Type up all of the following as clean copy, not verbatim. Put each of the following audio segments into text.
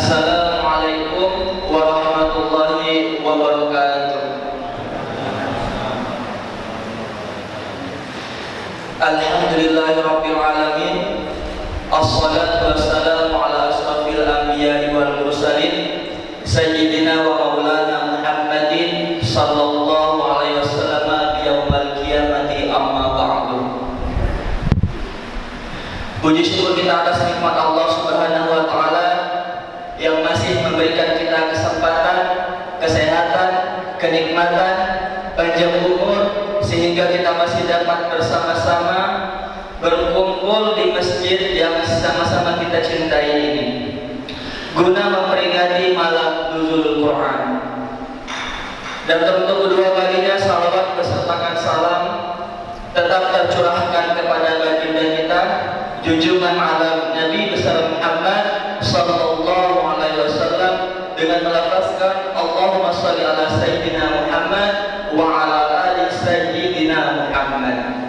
Assalamualaikum warahmatullahi wabarakatuh. Alhamdulillahirabbil alamin. Assalatu wassalamu ala asrafil anbiya'i wal mursalin sayyidina wa maulana Muhammadin sallallahu alaihi wasallam yaumil qiyamati, amma ba'du. Puji syukur kita atas nikmat Allah Subhanahu wa taala yang masih memberikan kita kesempatan, kesehatan, kenikmatan, panjang umur, sehingga kita masih dapat bersama-sama berkumpul di masjid yang sama-sama kita cintai ini, guna memperingati malam nuzul Quran. Dan tentu kedua kalinya salawat besertakan salam tetap tercurahkan kepada baginda kita, junjungan alam Nabi besar Muhammad sallallahu alaihi wasallam, dengan melafazkan Allahumma shalli ala sayyidina Muhammad wa ala ali sayyidina Muhammad.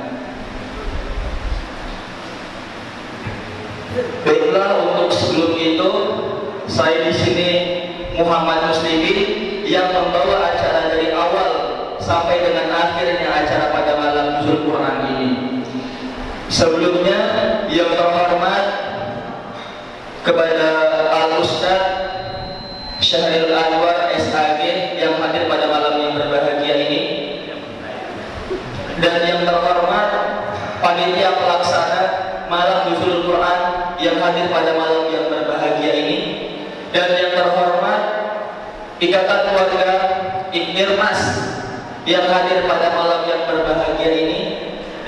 Baiklah, untuk sebelum itu saya di sini Muhammad Muslimin yang membawa acara dari awal sampai dengan akhirnya acara pada malam nuzul Quran ini. Sebelumnya yang terhormat kepada Al-Ustaz Syahril Anwar SAG yang hadir pada malam yang berbahagia ini, dan yang terhormat panitia pelaksana malam nuzul Quran yang hadir pada malam yang berbahagia ini, dan yang terhormat Ikatan Keluarga Iknirmas yang hadir pada malam yang berbahagia ini,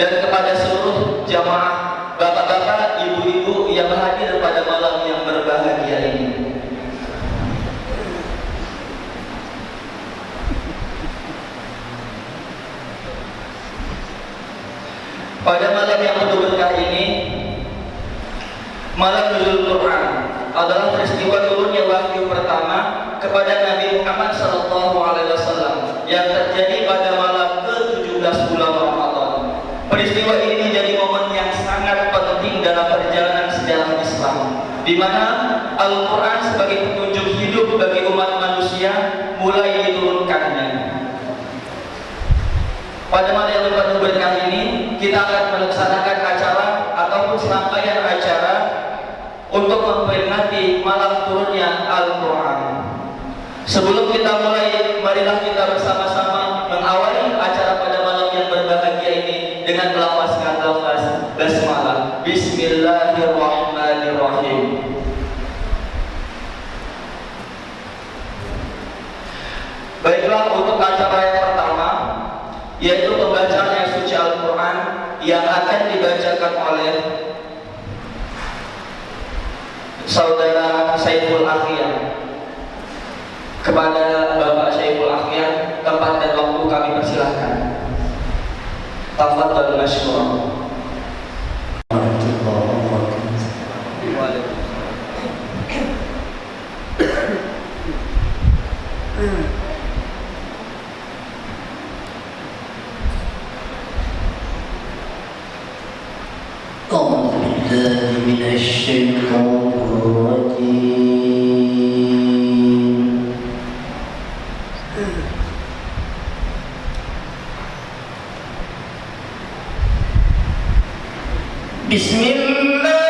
dan kepada seluruh jamaah bapak-bapak, ibu-ibu yang hadir pada malam yang berbahagia ini. Pada malam yang penuh berkah ini, malam nuzul Quran adalah peristiwa turunnya wahyu pertama kepada Nabi Muhammad sallallahu alaihi wasallam yang terjadi pada malam ke-17 bulan Ramadan. Peristiwa ini menjadi momen yang sangat penting dalam perjalanan sejarah Islam, di mana Al-Quran sebagai petunjuk hidup bagi umat manusia mulai diturunkannya. Pada malam yang penuh berkah ini, kita akan melaksanakan acara ataupun serangkaian acara untuk memperingati malam turunnya Al-Quran. Sebelum kita mulai, marilah kita bersama-sama mengawali acara pada malam yang berbahagia ini dengan melafazkan lafaz basmalah. Bismillahirrahmanirrahim. Baiklah, untuk acara yang pertama, yaitu pembacaan yang suci Al-Quran yang akan dibacakan oleh Saudara Saiful Akhiyah. Kepada Bapak Saiful Akhiyah, tempat dan waktu kami persilahkan. Tafadhal masykuran. أعوذ بالله من الشيطان الرجيم. بسم الله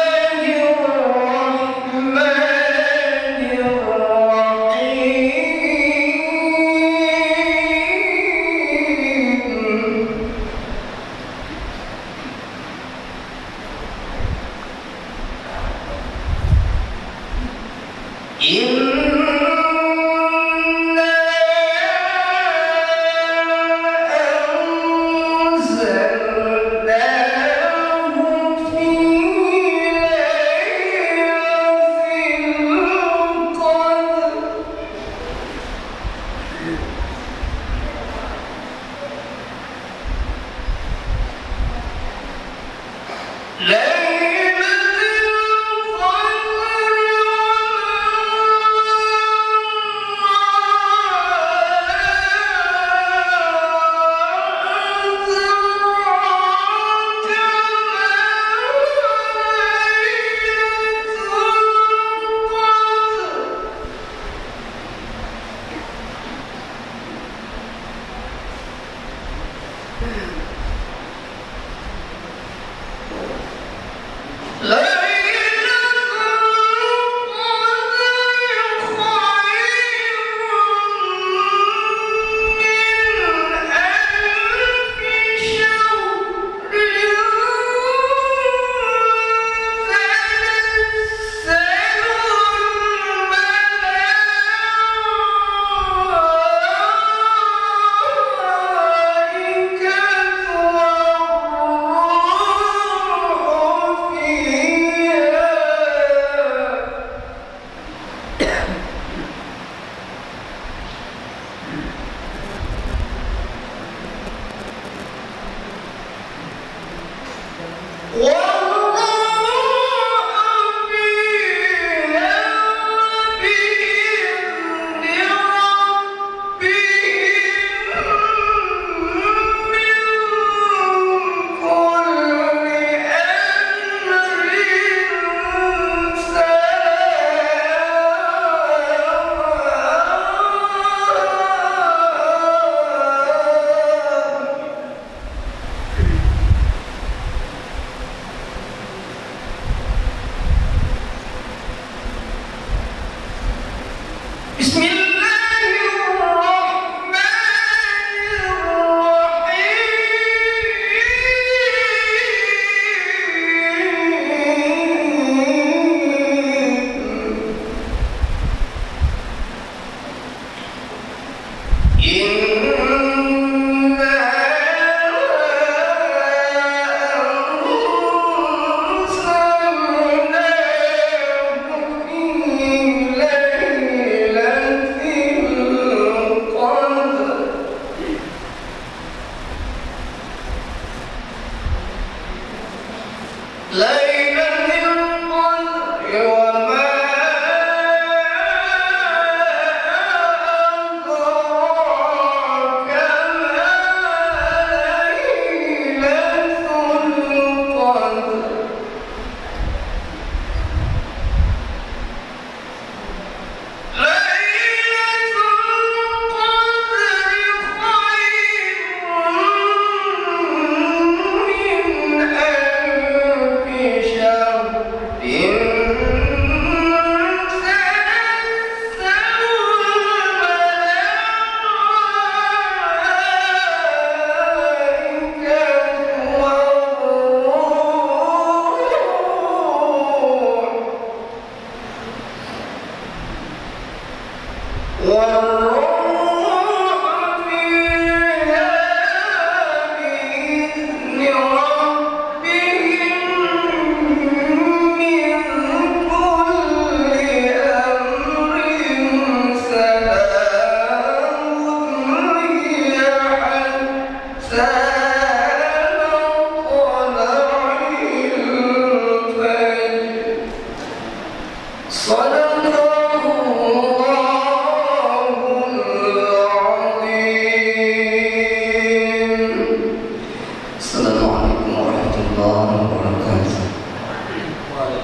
ليلة القدر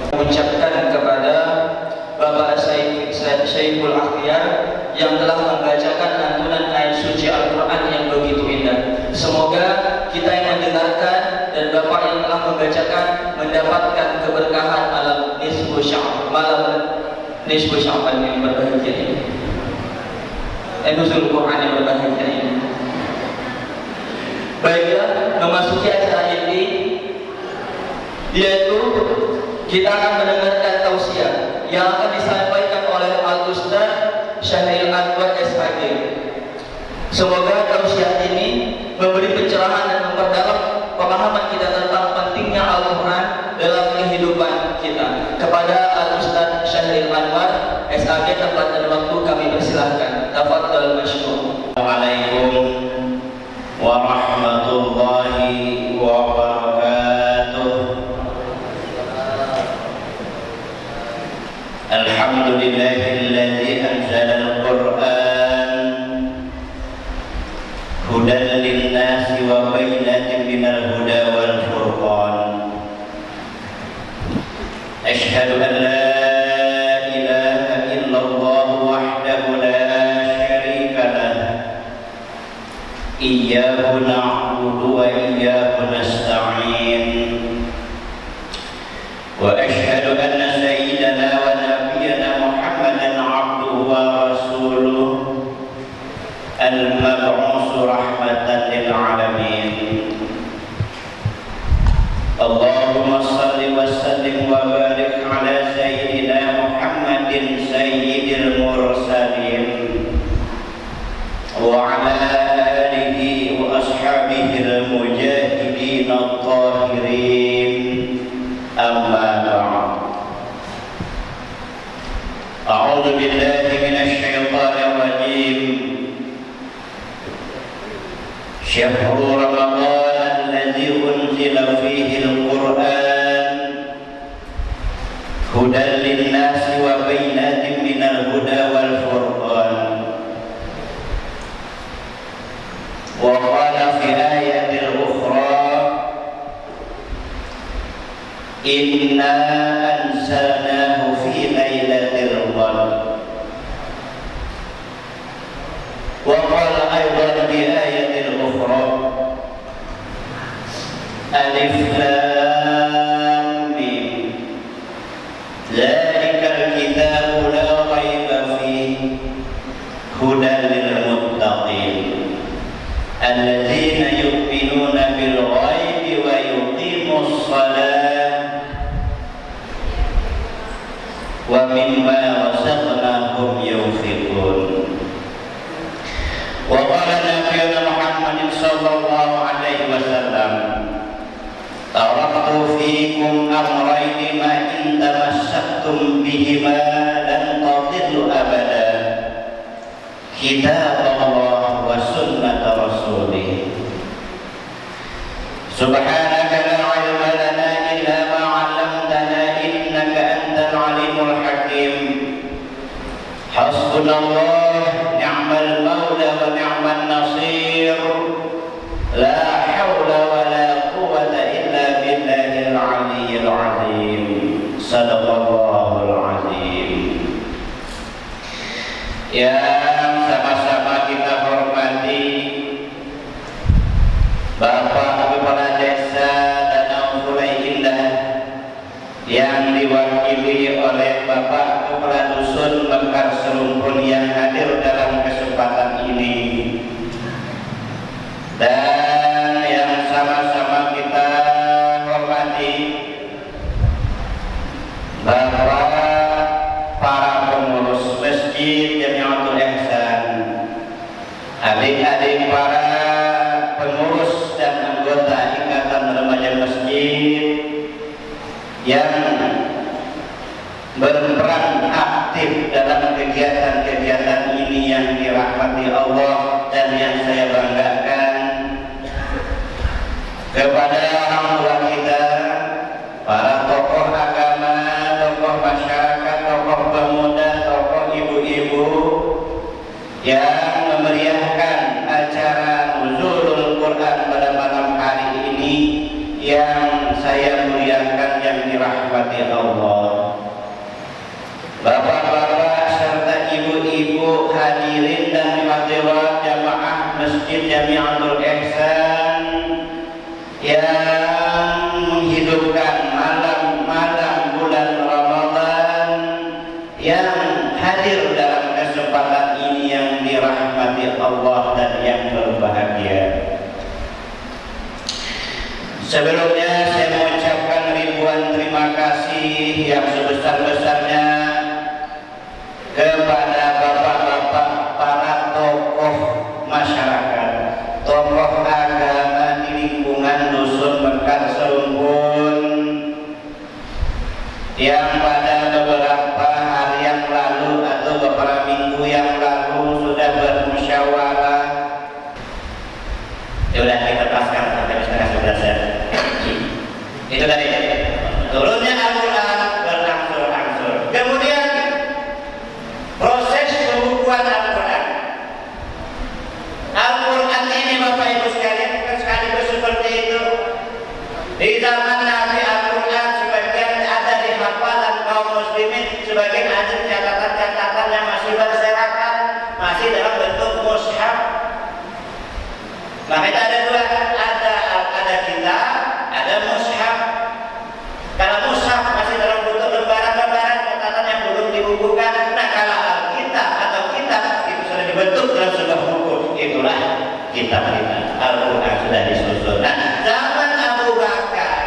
Mengucapkan kepada Bapak Syekhul Akhyar yang telah membacakan lantunan ayat suci Al-Quran yang begitu indah. Semoga kita yang mendengarkan dan Bapak yang telah membacakan mendapatkan keberkahan malam nisfu Sya'ban yang berbahagia ini, nuzul Quran yang berbahagia ini. Baiklah, memasuki acara ini, yaitu kita akan mendengarkan tausiah yang akan disampaikan oleh Al-Ustaz Syahril Anwar SHG. Semoga tausiah ini memberi pencerahan dan memperdalam pemahaman kita tentang pentingnya Al-Quran dalam kehidupan kita. Kepada Al-Ustaz Syahril Anwar SHG, tempat dan waktu kami persilahkan. Tafadhal masykur. Assalamualaikum warahmatullahi wabarakatuh. Alhamdulillahilladzi anzala al-Qur'an hudan lin-nasi wa bayyinatin minal huda wal furqan. Asyhadu an la ilaha illallah wahdahu la syarika lah. Iyyahu na'budu wa iyyahu nasta'in. Wa asyhadu anna sayyidana wa nabiyyana Muhammadan 'abduhu wa rasuluh al-mab'uts rahmatan lil 'alamin. Allahumma shalli wa sallim wa barik ala sayyidina Muhammadin sayyidil mursalin wa ala alihi wa ashabihil mujahidin at-tahirin. Amma ba'd. A'udzu billahi minasy syaithanir rajim. Syahrul Ramadan alladzi unzila fihi al-Qur'an hudan lin-nasi wa bayyinatin minal huda wal furqan. Wa qala fi ayatil ukhra inna anzalnahu fi lailatul qadr. Wa qala aydan bi ayatil ukhra alif lam mim. hudan lil muttaqin alladzina yu'minuna bil ghaibi wa yuqimus shalah wa mimma razaqnahum yunfiqun. Wa qala nabiyuna Muhammadin sallallahu alaihi wasallam, taraktu fiikum amrayni ma in tamassaktum bihima lan tadillu abada, kitab Allah wa sunnat rasulih. Subhanaka la ilma lana illa ma 'allamtana innaka antal alimul hakim. Hasbunallah ni'mal maula wa ni'man nasir. La haula wa la quwwata illa billahil aliyyil azim. Sadaqallahul azim. Yang sama-sama kita hormati Bapak Kepala Desa Danau Sungai Indah yang diwakili oleh Bapak Kepala Dusun Mekar Serumpun yang hadir dalam kesempatan ini, dan yang sama-sama kita hormati Bapak para pengurus Masjid Jamiatul Ihsan, adik-adik para pengurus dan anggota Ikatan Remaja Masjid yang berperan aktif dalam kegiatan-kegiatan ini yang dirahmati Allah dan yang saya banggakan, kepada orang tua kita, para tokoh agama, tokoh masyarakat, tokoh pemuda, tokoh ibu-ibu yang memeriahkan acara Nuzulul Quran pada malam hari ini yang saya muliakan, yang dirahmati Allah. Bapak-bapak serta ibu-ibu hadirin dan hadirat jamaah Masjid Jamiatul Ihsan yang menghidupkan malam-malam bulan Ramadan, yang hadir dalam kesempatan ini yang dirahmati Allah dan yang berbahagia. Sebelumnya saya mengucapkan ribuan terima kasih yang sebesar-besarnya kepada bapak-bapak para tokoh masyarakat, tokoh agama di lingkungan Dusun Mekar Serumpun yang pada beberapa hari yang lalu atau beberapa minggu yang lalu sudah bermusyawarah. Sudah kita lepaskan sampai setengah 11. Itu tadi turunnya Al-Quran berangsur-angsur. Kemudian proses pembukuan Al-Quran. Al-Quran ini Bapak Ibu sekalian sekaligus seperti itu. Di zaman Nabi Al-Quran sebagian ada di hafalan kaum muslimin, sebagian ada catatan-catatan yang masih berserakan, masih dalam bentuk mushaf. Maka itu ada dua, ada kitab, ada mushaf. Kalau mushaf masih dalam bentuk lembaran-lembaran catatan yang belum dibukukan. Nah, kalau Alkitab atau kitab itu sudah dibentuk dalam sebuah buku, itulah kitab kita. Al-Quran sudah disusun. Nah, zaman Abu Bakar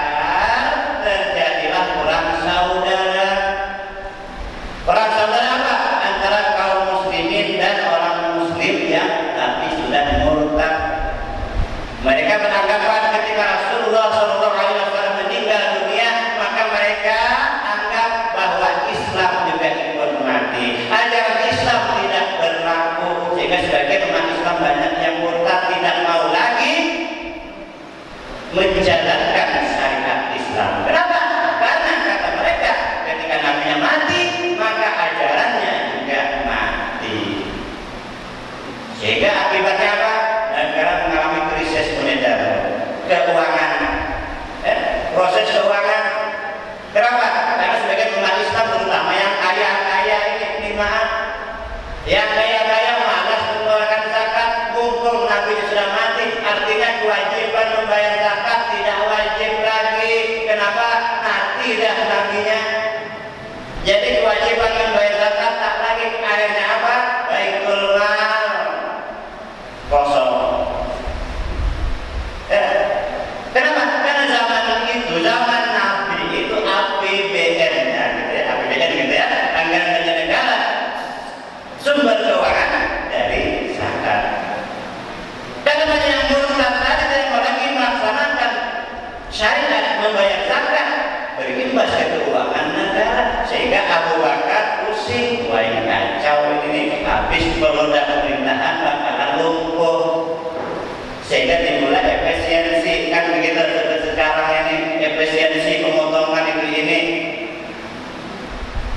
terjadilah perang saudara. Perang saudara apa? Antara kaum muslimin dan orang muslim yang tapi sudah murtad. Mereka beranggapan ketika Rasulullah SAW meninggal dunia, maka mereka anggap bahwa Islam juga ikut mati. Ajaran Islam tidak berlaku, sehingga sebagian umat Islam banyak yang murtad, tidak mau lagi menjalankan syariat Islam. Kenapa? Karena kata mereka, ketika nabinya mati, maka ajarannya juga mati. Sehingga akibatnya apa? Negara mengalami krisis moneter, keuangan, proses keuangan. Kenapa? Karena sebagian umat Islam, terutama yang kaya-kaya ini, maaf, yang kaya-kaya malas mengeluarkan zakat, mumpung Nabi sudah mati, artinya kewajiban membayar zakat tidak wajib lagi. Kenapa? Mati dah nabinya. Jadi kewajiban membayar zakat tak lagi. Akhirnya apa? Baitul Mal habis roda pemerintahan bakalan lumpuh, sehingga timbullah efisiensi. Kan begitu sekarang ini efisiensi pemotongan ini.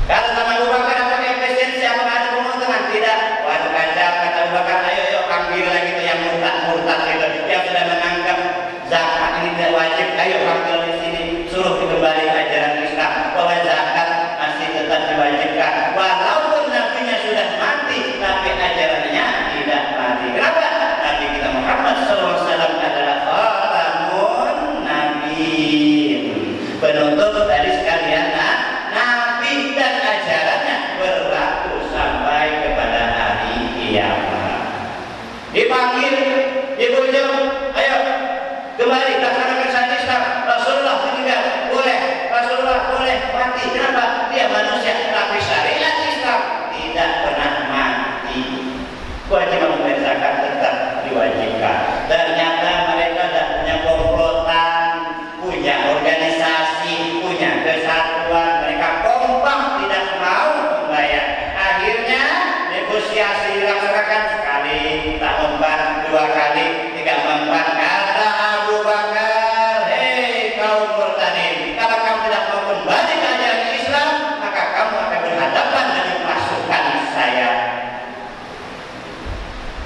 Kalau sama Abu Bakar ada efisiensi apa ada pemotongan? Tidak. Waduh kacau, kata Abu Bakar, ayo panggil lagi tuh yang murtad itu, yang sudah menganggap zakat ini tidak wajib, ayo panggil di sini, suruh kembali ajaran Islam bahwa zakat masih tetap diwajibkan walaupun nabinya sudah mati, tapi ajarannya tidak mati. Kenapa? Nabi kita Muhammad SAW adalah khatamun nabiyyin, penutup dari sekalian nabi, dan ajarannya berlaku sampai kepada hari kiamat. Dipanggil, dibujuk, ayo kembali laksanakan syariat Islam. Rasulullah meninggal, boleh. Rasulullah boleh mati. Kenapa? Dia manusia, tapi syariat Islam tidak pernah mati. Kewajiban membayar zakat tetap diwajibkan. Ternyata mereka tidak punya komplotan, punya organisasi, punya kesatuan. Mereka kompak tidak mau membayar. Akhirnya negosiasi dilaksanakan, sekali tak mempan, dua kali tidak mempan. Kata Abu Bakar, hei kaum murtadin, kalau kamu tidak mau kembali ke ajaran Islam, maka kamu akan berhadapan dengan pasukan saya.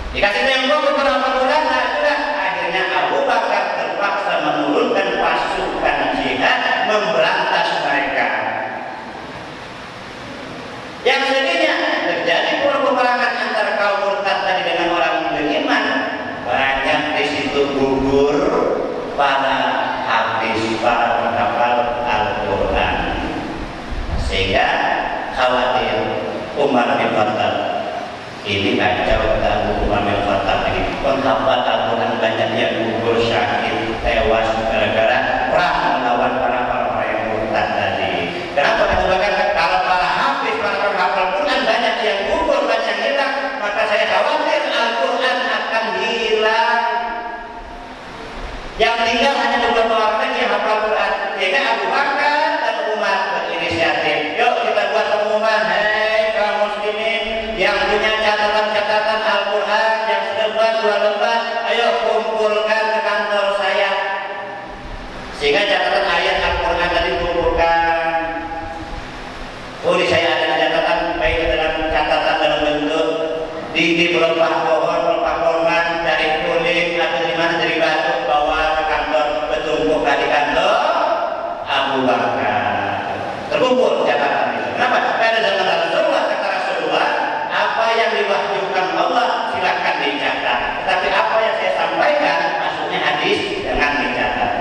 Dikasih tembok beberapa bulan, nah sudah. Akhirnya Abu Bakar terpaksa menurunkan pasukan jihad memberantas mereka. Yang sedihnya terjadi peperangan antara kaum murtad tadi dengan orang beriman. Banyak di situ gugur para hafiz, para penghafal Al-Quran, sehingga khawatir Umar bin Khattab ini kacau. Kata Umar bin Khattab ini penghafal Al-Quran banyak yang gugur, syahid, tewas gara-gara perang melawan para yang murtad tadi. Kenapa? Kalau para hafiz, para penghafal Quran banyak yang gugur, banyak yang hilang, maka saya khawatir Al-Quran akan hilang. Yang tinggal hanya beberapa orang lagi yang hafal Quran. Sehingga Abu Bakar dan Umar berinisiatif, yuk kita buat pengumuman, hei kaum muslimin yang punya catatan-catatan Al-Quran yang selembar dua lembar, ayo kumpulkan ke kantor saya. Sehingga catatan ayat Al-Quran tadi kumpulkan. Oh, di saya ada catatan, baik dalam catatan dalam bentuk di pelepah pohon, pelepah kurma dari kulit atau di mana, dari batu, bawa ke kantor, bertumpuk di kantor Abu Bakar. Terkumpul catatan itu. Kenapa? Karena zaman Rasulullah, kata Rasulullah, apa yang diwahyukan Allah silakan dicatat. Tetapi apa yang saya sampaikan, maksudnya hadis, jangan dicatat.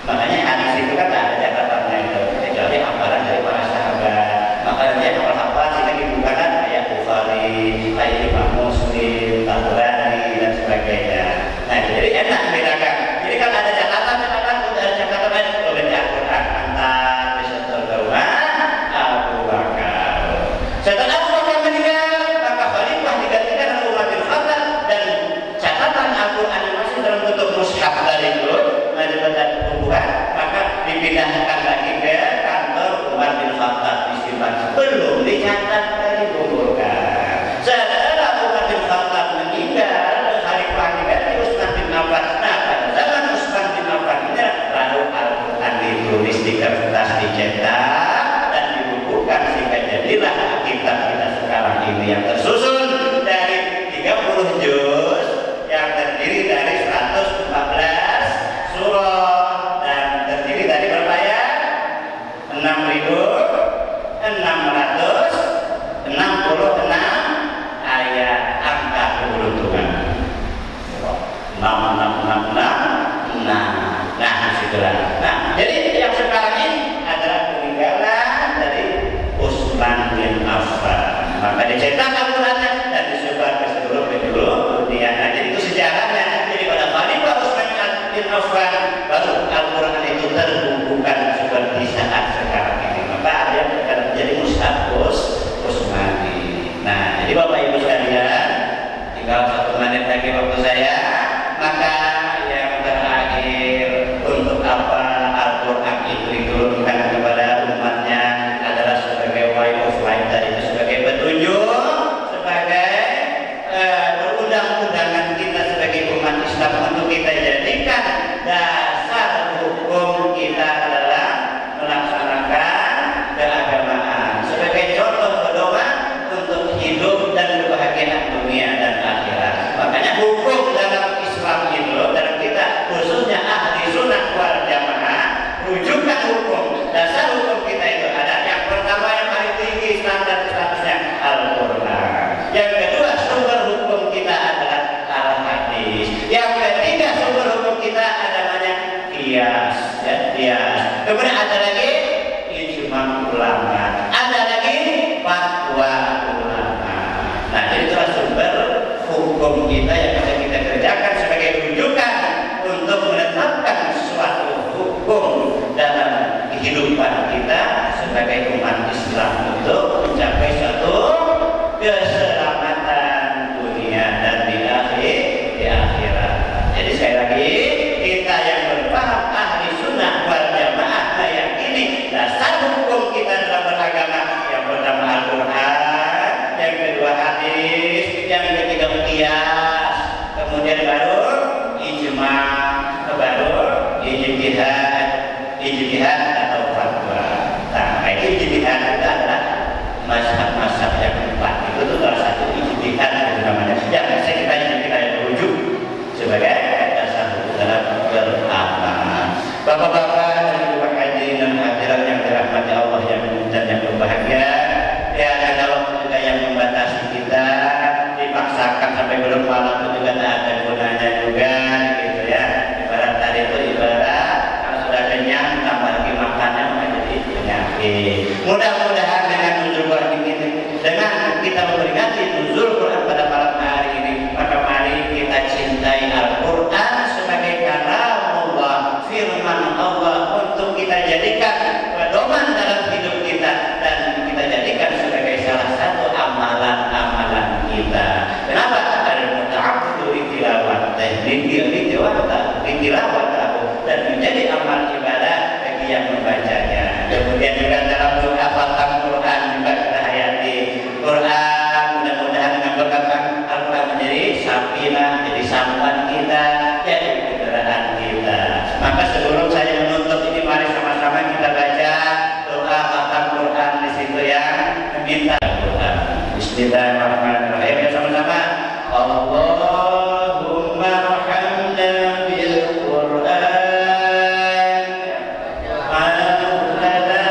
Makanya hadis itu kan ada catatannya itu, kecuali hafalan dari para sahabat. Makanya dia hafal sehingga dibukakan ayat Bukhari, ayat Imam Muslim, Tabrani dan sebagainya. Nah, jadi enak bedakan. Jadi kan ada catatan, udah ada catatan oleh Al-Quran antar disetor ke rumah Abu Bakar. Setelah Abu Bakar meninggal, maka khalifah digantikan oleh Umar bin Khattab, dan catatan Al-Quran yang masih dalam bentuk mushaf dari dulu, dan hubungan, maka dipindahkan lagi ke kantor Umar bin Khattab disimpan. Belum dicatat, tadi kumpulkan. Setelah Umar bin Khattab meninggal, khalifah diganti Utsman bin Affan. Nah, pada zaman Utsman bin Affan ini lalu Al-Quran ditulis di kertas, dicetak dan dibukukan, sehingga jadilah kitab kita sekarang ini yang tersusun dari 30 juz yang terdiri dari 114 surah dan terdiri dari berapa ya? 6.666 ayat, angka keberuntungan 6666. Nah, disitulah. Nah, jadi yang sekarang ini adalah peninggalan dari Utsman bin Affan. Maka dicetak Al-Qurannya dan disebar ke seluruh penjuru dunia. Nah, jadi itu sejarahnya. Jadi pada Khalifah Utsman bin Affan baru Al-Quran itu terbukukan seperti saat sekarang ini. Maka ada yang jadi mushaf Utsmani. qiyas, kemudian baru ijma, baru ijtihad atau fatwa. Nah, itu ijtihad itu adalah mazhab-mazhab yang empat. Itu tuh salah satu ijtihad itu namanya. Yang bisa kita rujuk sebagai dasar dalam beragama. Bapak-bapak dan ibu hadirin dan hadirat yang dirahmati Allah dan yang berbahagia, ya ada waktu juga yang membatasi kita, dipaksakan sampai belum malam itu juga tak ada gunanya juga, gitu ya. Ibarat tadi itu ibarat kalau sudah kenyang tambah lagi makannya menjadi penyakit. Mudah-mudahan dengan nuzul Quran ini, dengan kita memperingati nuzul Quran pada malam hari ini, maka mari kita cintai Al-Quran sebagai kalamullah, firman Allah, untuk kita jadikan pedoman dalam hidup kita dan kita jadikan sebagai salah satu amalan-amalan kita. Kenapa? Karena ta'abbudu bitilawat dan menjadi amal ibadah bagi yang membacanya. Kemudian juga dalam doa khatam Quran juga kita hayati Quran, mudah-mudahan dengan berkat Al-Quran menjadi safinah, jadi sampan kita, jadi kendaraan kita. Maka sebelum saya menutup ini, mari sama-sama kita baca doa khatam Quran di situ yang meminta Quran. Bismillahirrahmanirrahim. Ya, sama-sama. Allahumma arhamna bil Quran maulana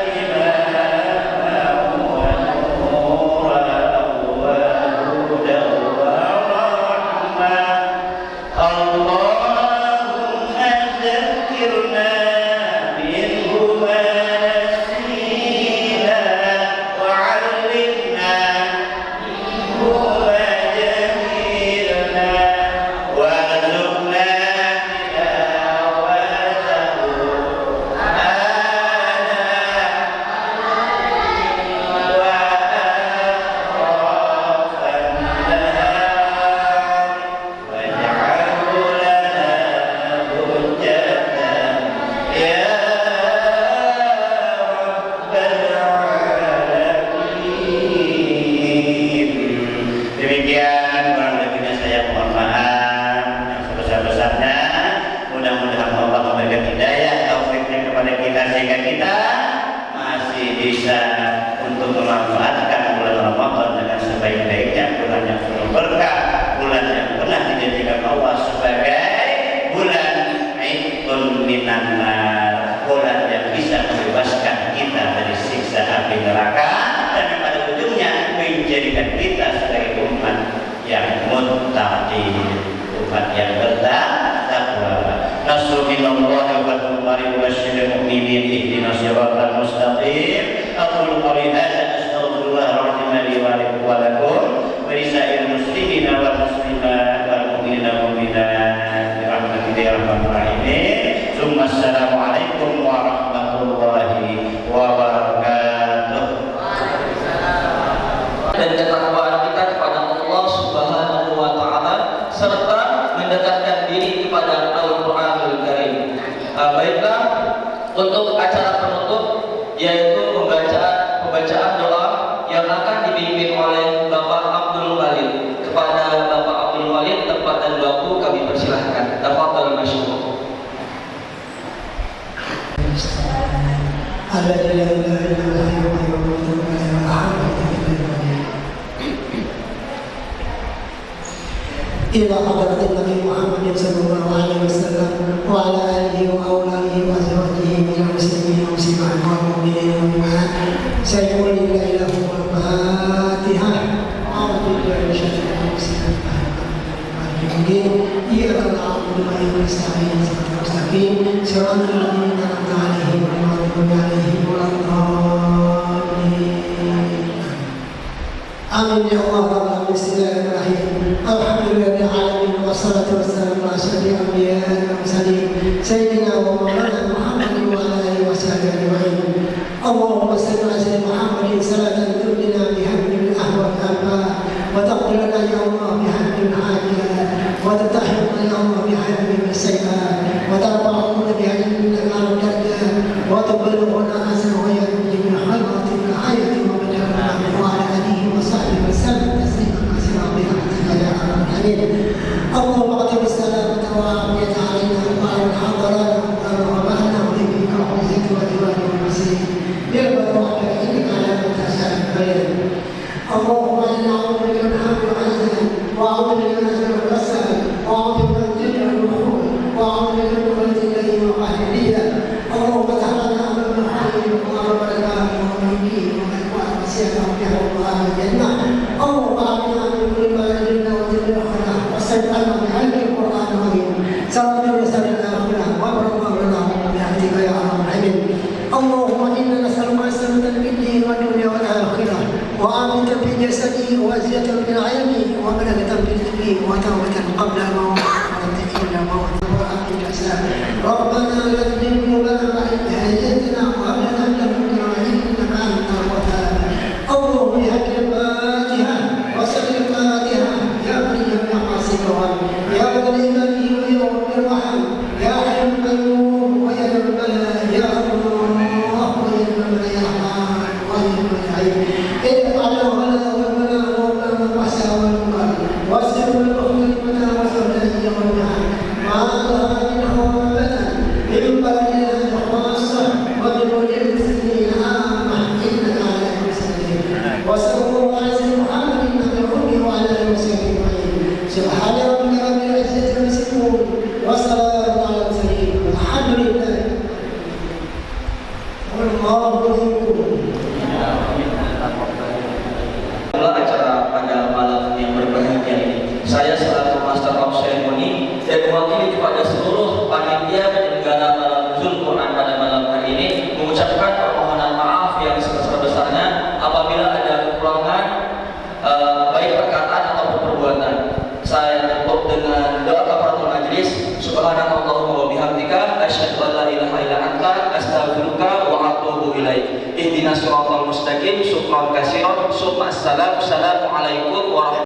imam wa nuran wa hudan wa rahmah. Allahumma dzakirna minhu ma nasina wa 'allimna minhu ma jahilna warzuqna tilawatahu ana wa atrafan nahar waj'alhu lana hujjatan ya rabbal alamin. Demikian kurang lebihnya saya mohon maaf yang sebesar-besarnya. Mudah-mudahan Allah memberikan hidayah taufiknya kepada kita sehingga kita masih bisa untuk memanfaatkan bulan Ramadan dengan sebaik-baiknya, bulan yang penuh berkah, bulan yang pernah dijadikan Allah sebagai bulan Aidul minan nar, bulan yang bisa membebaskan kita dari siksa api neraka dan yang pada ujungnya menjadikan kita sebagai umat yang muttaqin, umat yang bertakwa. Nasrullahi wa barakatuh wa syirul mu'minin ihdinas siratal mustaqim. Aqulu qawli hadza astaghfirullahal azim li wa lakum wa lisa'il muslimina wal muslimat wal mu'minina wal mu'minat bi rahmatihi ya arhamar rahimin. Assalamu alaikum warahmatullahi wabarakatuh. Dan ketakwaan kita kepada Allah Subhanahu wa taala serta mendekatkan diri kepada Al-Qur'anul Karim. Baiklah, untuk acara penutup yaitu pembacaan doa yang akan dipimpin oleh Bapak Abdul Walid. Kepada Bapak Abdul Walid, tempat dan waktu kami persilahkan. Tafadhal masykur. إلى حضرة النبي محمد صلى الله عليه وسلم وعلى آله وأولاده وأزواجه من المسلمين والمسلمات والمؤمنين والمؤمنات. سيقول لله له الفاتحة. أعوذ بالله من الشيطان الرجيم. إياك نعبد وإياك نستعين صراط المستقيم صراط الذين أنعمت عليهم غير المغضوب عليهم ولا الضالين. آمين يا الله. بسم الله الرحمن الرحيم. الحمد لله رب العالمين والصلاة والسلام على أشرف الأنبياء والمرسلين سيدنا ومولانا محمد وعلى آله وصحبه أجمعين. اللهم صل على سيدنا محمد صلاة تبلنا بهم الأهوال والآباء وتغفر لنا يا الله بهم الحاجات وتتحفظنا يا الله بهم السيئات وترفعنا بها إنك على الدرجات وتبلغنا أحسن ويا من خيرات الحياة ومدى وعلى آله وصحبه وسلم تسليما كثيرا برحمتك يا أرحم اللهم إنا نعوذ بك من هم العزل وأعوذ بك من شر الحسد وأعوذ بك من جهل النفور وأعوذ بك من خلة الليل وقهرية اللهم افتح لنا أمام الخير وأمام البركات والمؤمنين والإخوان وسيرهم بها وأهل الجنة اللهم أعطنا من كل ما يجبنا وجل أخرى واستجعلنا بعلم القرآن العظيم سلام وسلام الآخرة وأبرم أمرنا بحمدك يا أرحم الراحمين اللهم إنا نسألك السلامة في الدين والدنيا والآخرة وآمنة في جسدي وأزية في العلم وبلغة في الذكر وتوبة قبل الموت وتذكير الموت وأمن الجزاء ربنا لا تزغ قلوبنا بعد إذ هديتنا وهب لنا من لدنك رحمة إنك أنت الوهاب اللهم بحق الفاتحة وسر الفاتحة يا ولي يا حاسب يا ولي الذي يوم الرحم يا حي القيوم ويا ذا البلاء يا الله ويا ذا البلاء يا رحمن ويا ذا العين ارفع له ولنا ولنا ولنا البأس والمنكر واستر المخلوقنا وسر يومنا ما ظهر منه وبدن من قبلنا خاصة وبكل المسلمين عامة إنك على كل شيء وصلى الله على سيدنا محمد النبي الأمي وعلى آله وصحبه أجمعين سبحان ربك رب العزة عما يصفون وسلام على المرسلين والحمد لله والله يقول Itulah acara pada malam yang berbahagia ini. Saya selaku Master of Ceremony dan mewakili kepada seluruh panitia penyelenggara malam nuzul Quran pada malam hari ini mengucapkan permohonan maaf yang sebesar-besarnya apabila ada kekurangan baik perkataan ataupun perbuatan. Saya tutup dengan doa kafaratul majelis. Subhanallahumma wa bihamdika asyhadu an la ilaha illa anta astaghfiruka wa atubu ilaik. Ihdinas siratal mustaqim. Syukran katsiran. Assalamualaikum warahmatullahi wabarakatuh.